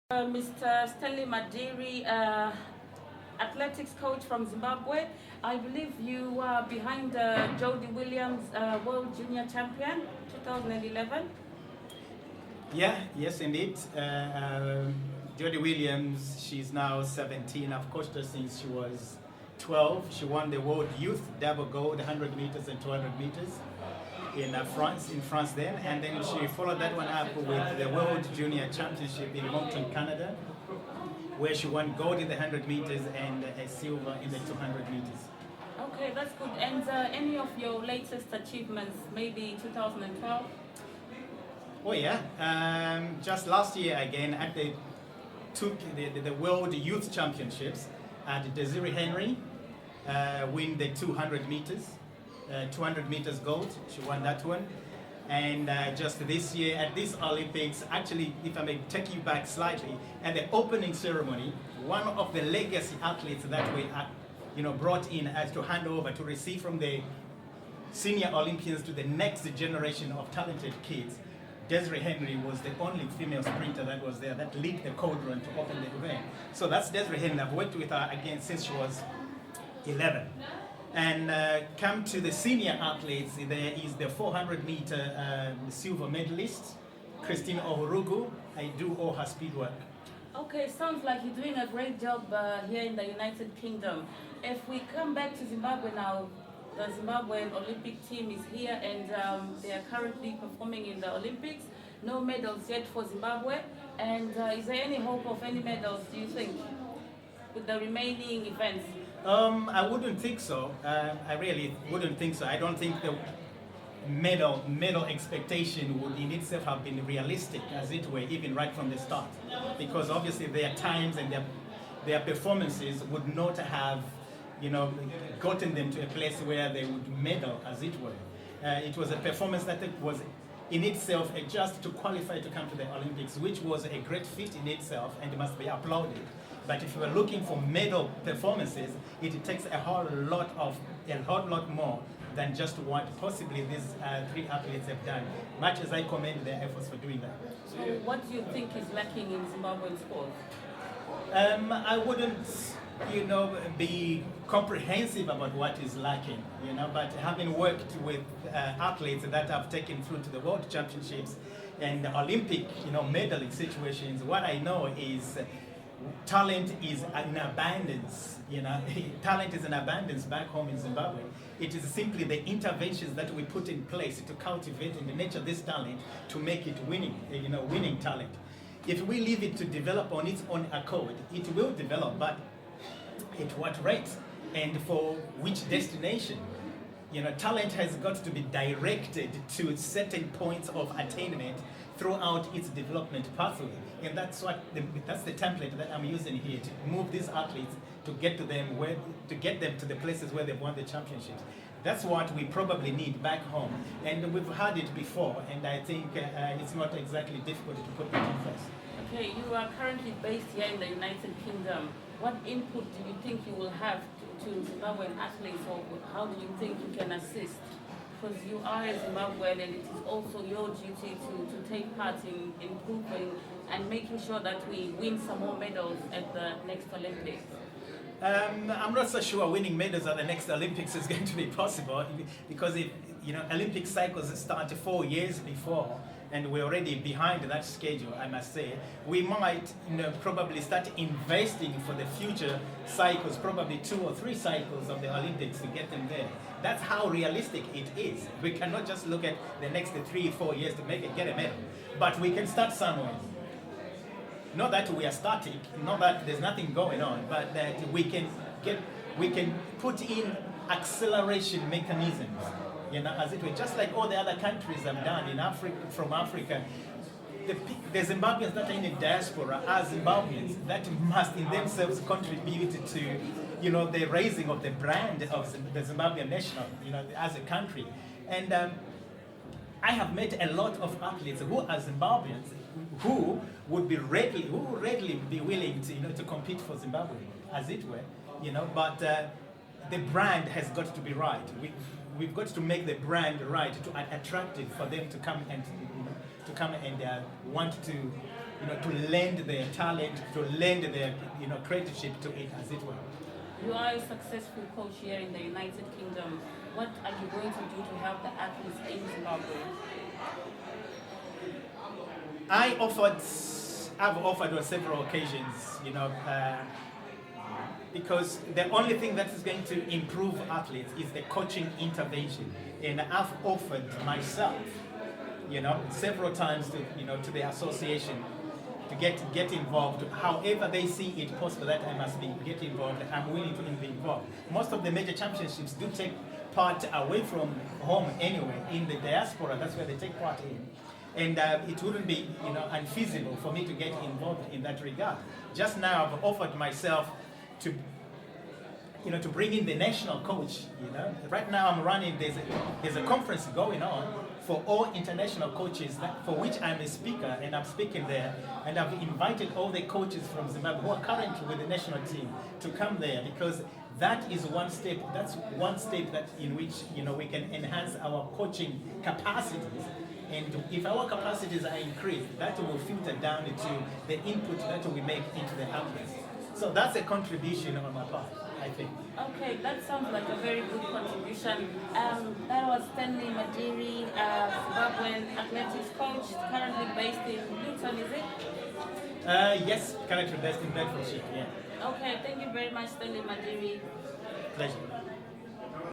Mr. Stanley Madiri, athletics coach from Zimbabwe. I believe you are behind Jody Williams, World Junior Champion 2011. Yes, indeed. Jody Williams, she's now 17. I've coached her since she was 12. She won the World Youth Double Gold, 100 meters and 200 meters in France then. And then she followed that one up with the World Junior Championship in Moncton, Canada, where she won gold in the 100 meters and a silver in the 200 meters. Okay, that's good. And any of your latest achievements, maybe 2012? Oh yeah, just last year again at the World Youth Championships at Desiree Henry, win the 200 meters, 200 meters gold. She won that one. And just this year at these Olympics, actually, if I may take you back slightly, at the opening ceremony, one of the legacy athletes that we brought in as to hand over to receive from the senior Olympians to the next generation of talented kids, Desiree Henry was the only female sprinter that was there that lead the code run to open the event. So that's Desiree Henry. I've worked with her again since she was 11. And come to the senior athletes, there is the 400-meter silver medalist, Christine Ohurugu. I do all her speed work. Okay, sounds like you're doing a great job here in the United Kingdom. If we come back to Zimbabwe now, the Zimbabwean Olympic team is here and they are currently performing in the Olympics. No medals yet for Zimbabwe. And is there any hope of any medals, do you think, with the remaining events? I wouldn't think so. I really wouldn't think so. I don't think the medal expectation would in itself have been realistic, as it were, even right from the start. Because obviously their times and their performances would not have gotten them to a place where they would medal, as it were. It was a performance that was in itself just to qualify to come to the Olympics, which was a great feat in itself and must be applauded. But if you are looking for medal performances, it takes a whole lot more than just what possibly these three athletes have done, much as I commend their efforts for doing that. So what do you think is lacking in Zimbabwean sport? I wouldn't be comprehensive about what is lacking, but having worked with athletes that have taken through to the World Championships and Olympic, medalling situations, what I know is talent is in abundance, talent is in abundance back home in Zimbabwe. It is simply the interventions that we put in place to cultivate and nurture this talent to make it winning talent. If we leave it to develop on its own accord, it will develop, but at what rate and for which destination? Talent has got to be directed to certain points of attainment throughout its development pathway, and that's the template that I'm using here to move these athletes to get them to the places where they've won the championships. That's what we probably need back home, and we've had it before, and I think it's not exactly difficult to put that in place. Okay, you are currently based here in the United Kingdom. What input do you think you will have to Zimbabwean athletes, or how do you think you can assist? Because you are a Zimbabwean and it is also your duty to take part in improving and making sure that we win some more medals at the next Olympics. I'm not so sure winning medals at the next Olympics is going to be possible, because Olympic cycles start 4 years before, and we're already behind that schedule, I must say. We might probably start investing for the future cycles, probably 2 or 3 cycles of the Olympics to get them there. That's how realistic it is. We cannot just look at the next 3-4 years to get a medal, but we can start somewhere. Not that we are static, not that there's nothing going on, but that we can put in acceleration mechanisms, as it were, just like all the other countries have done in Africa, from Africa. The Zimbabweans that are in the diaspora are Zimbabweans that must in themselves contribute to, the raising of the brand of the Zimbabwean nation, as a country. And I have met a lot of athletes who are Zimbabweans who would readily be willing to compete for Zimbabwe, as it were, but the brand has got to be right. We've got to make the brand right to attractive for them to come and want to to lend their talent, to lend their creativeship to it, as it were. You are a successful coach here in the United Kingdom. What are you going to do to help the athletes in Zimbabwe? I've offered on several occasions, because the only thing that is going to improve athletes is the coaching intervention. And I've offered myself, several times to the association to get involved. However they see it possible that I must get involved, I'm willing to be involved. Most of the major championships do take part away from home anyway, in the diaspora. That's where they take part in. And it wouldn't be unfeasible for me to get involved in that regard. Just now I've offered myself to bring in the national coach. Right now I'm running, there's a conference going on for all international coaches, for which I'm a speaker, and I'm speaking there, and I've invited all the coaches from Zimbabwe who are currently with the national team to come there, because that is one step. That's one step that in which we can enhance our coaching capacities. And if our capacities are increased, that will filter down to the input that we make into the athletes. So that's a contribution on my part, I think. Okay, that sounds like a very good contribution. That was Stanley Madiri, Zimbabwean athletics coach, currently based in Luton, is it? Yes, currently based in Bedfordshire, yeah. Okay, thank you very much, Stanley Madiri. Pleasure.